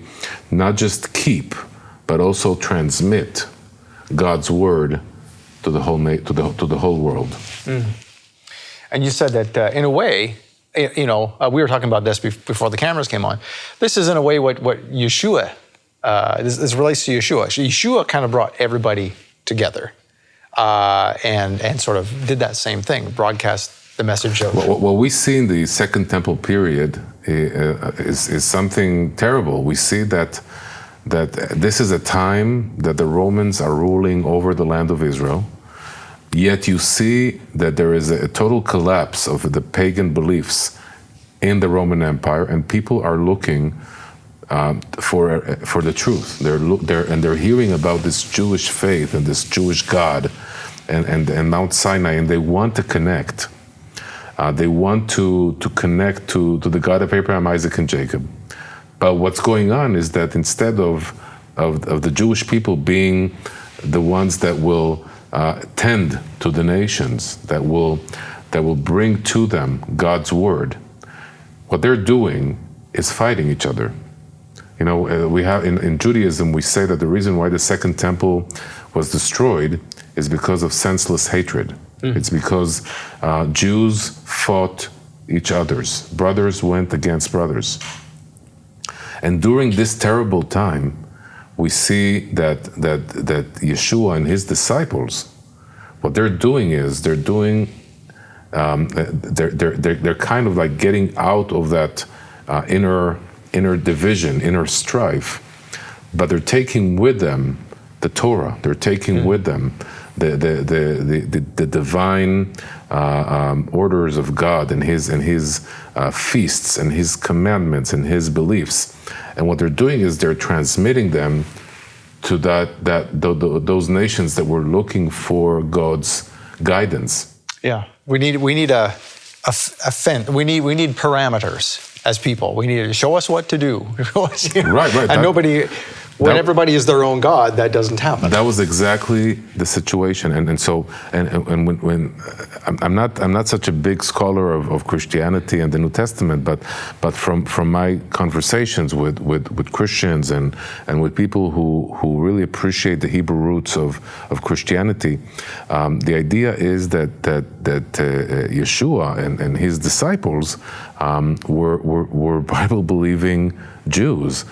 [SPEAKER 7] not just keep, but also transmit God's word to the whole world.
[SPEAKER 2] And you said that in a way, we were talking about this before the cameras came on. This is in a way what Yeshua. This relates to Yeshua. Yeshua kind of brought everybody together. And sort of did that same thing, broadcast the message of...
[SPEAKER 7] What we see in the Second Temple period is something terrible. We see that this is a time that the Romans are ruling over the land of Israel, yet you see that there is a total collapse of the pagan beliefs in the Roman Empire, and people are looking for the truth. They're hearing about this Jewish faith and this Jewish God and Mount Sinai, and they want to connect. They want to connect to the God of Abraham, Isaac, and Jacob. But what's going on is that instead of of the Jewish people being the ones that will tend to the nations, that will bring to them God's word. What they're doing is fighting each other. You know, we have in Judaism, we say that the reason why the Second Temple was destroyed is because of senseless hatred. It's because Jews fought each other's. Brothers went against brothers. And during this terrible time, we see that Yeshua and his disciples, what they're doing is they're kind of like getting out of that inner division, inner strife, but they're taking with them the Torah. They're taking with them the divine orders of God and His feasts and His commandments and His beliefs. And what they're doing is they're transmitting them to those nations that were looking for God's guidance.
[SPEAKER 2] Yeah, we need a fence. We need parameters as people. We need to show us what to do.
[SPEAKER 7] Right.
[SPEAKER 2] And everybody is their own God, that doesn't happen.
[SPEAKER 7] That was exactly the situation, and so when I'm not such a big scholar of Christianity and the New Testament, but from my conversations with Christians and with people who really appreciate the Hebrew roots of Christianity, the idea is that Yeshua and his disciples were Bible-believing Jews.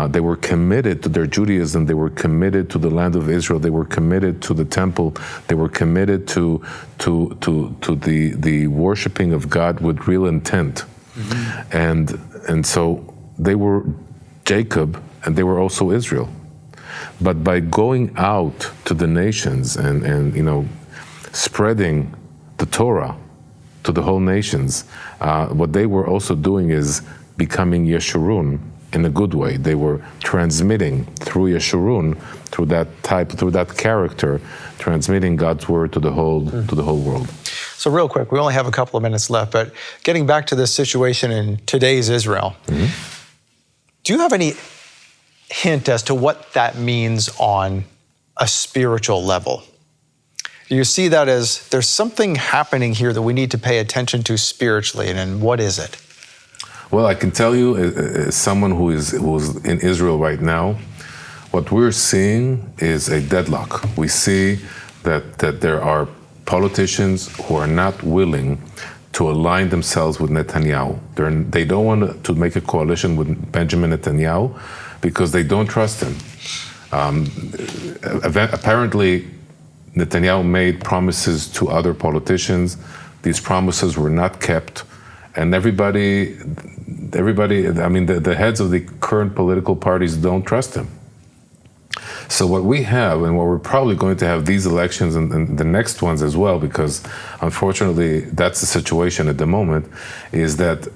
[SPEAKER 7] They were committed to their Judaism. They were committed to the land of Israel. They were committed to the temple. They were committed to the worshiping of God with real intent. And so they were Jacob, and they were also Israel. But by going out to the nations and spreading the Torah to the whole nations, what they were also doing is becoming Jeshurun in a good way. They were transmitting through Jeshurun, through that character, transmitting God's word to the whole world.
[SPEAKER 2] So real quick, we only have a couple of minutes left, but getting back to this situation in today's Israel, do you have any hint as to what that means on a spiritual level? Do you see that as there's something happening here that we need to pay attention to spiritually, and what is it?
[SPEAKER 7] Well, I can tell you, as someone who's in Israel right now, what we're seeing is a deadlock. We see that there are politicians who are not willing to align themselves with Netanyahu. They don't want to make a coalition with Benjamin Netanyahu because they don't trust him. Apparently, Netanyahu made promises to other politicians. These promises were not kept. And everybody, I mean, the heads of the current political parties don't trust him. So what we have, and what we're probably going to have these elections and the next ones as well, because unfortunately that's the situation at the moment, is that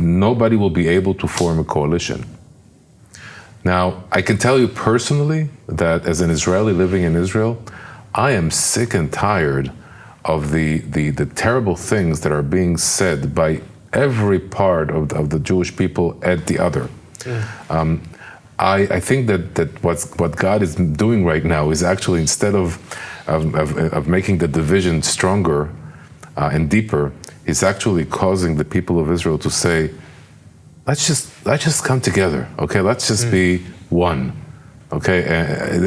[SPEAKER 7] nobody will be able to form a coalition. Now, I can tell you personally that as an Israeli living in Israel, I am sick and tired of the terrible things that are being said by every part of the Jewish people at the other. I think that what God is doing right now is actually, instead of making the division stronger and deeper, is actually causing the people of Israel to say, let's just come together, okay? Let's just be one, okay?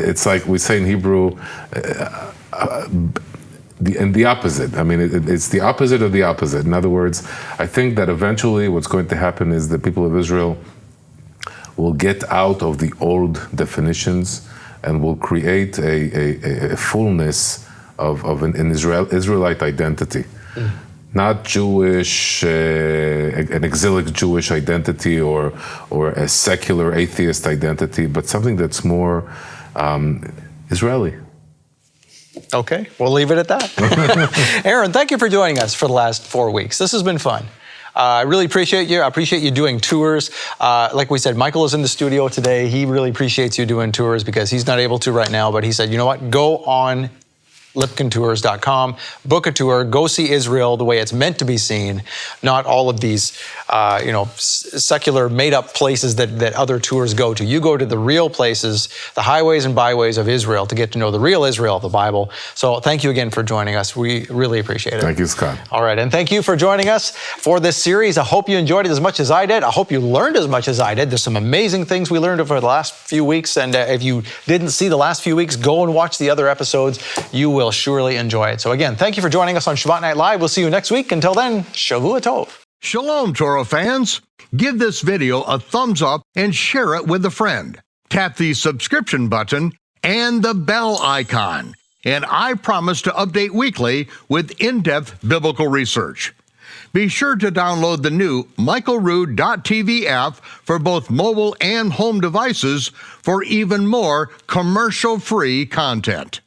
[SPEAKER 7] It's like we say in Hebrew, the opposite. I mean, it's the opposite of the opposite. In other words, I think that eventually what's going to happen is the people of Israel will get out of the old definitions and will create a fullness of an Israelite identity. Not Jewish, an exilic Jewish identity or a secular atheist identity, but something that's more Israeli.
[SPEAKER 2] Okay, we'll leave it at that. Aaron, thank you for joining us for the last 4 weeks. This has been fun. I really appreciate you. I appreciate you doing tours. Like we said, Michael is in the studio today. He really appreciates you doing tours because he's not able to right now, but he said, you know what, go on lipkintours.com. Book a tour. Go see Israel the way it's meant to be seen, not all of these, secular, made-up places that other tours go to. You go to the real places, the highways and byways of Israel, to get to know the real Israel of the Bible. So thank you again for joining us. We really appreciate it.
[SPEAKER 7] Thank you, Scott.
[SPEAKER 2] All right, and thank you for joining us for this series. I hope you enjoyed it as much as I did. I hope you learned as much as I did. There's some amazing things we learned over the last few weeks, and if you didn't see the last few weeks, go and watch the other episodes. You will surely enjoy it. So again, thank you for joining us on Shabbat Night Live. We'll see you next week. Until then, Shavua Tov.
[SPEAKER 3] Shalom, Torah fans. Give this video a thumbs up and share it with a friend. Tap the subscription button and the bell icon. And I promise to update weekly with in-depth biblical research. Be sure to download the new michaelrood.tv app for both mobile and home devices for even more commercial-free content.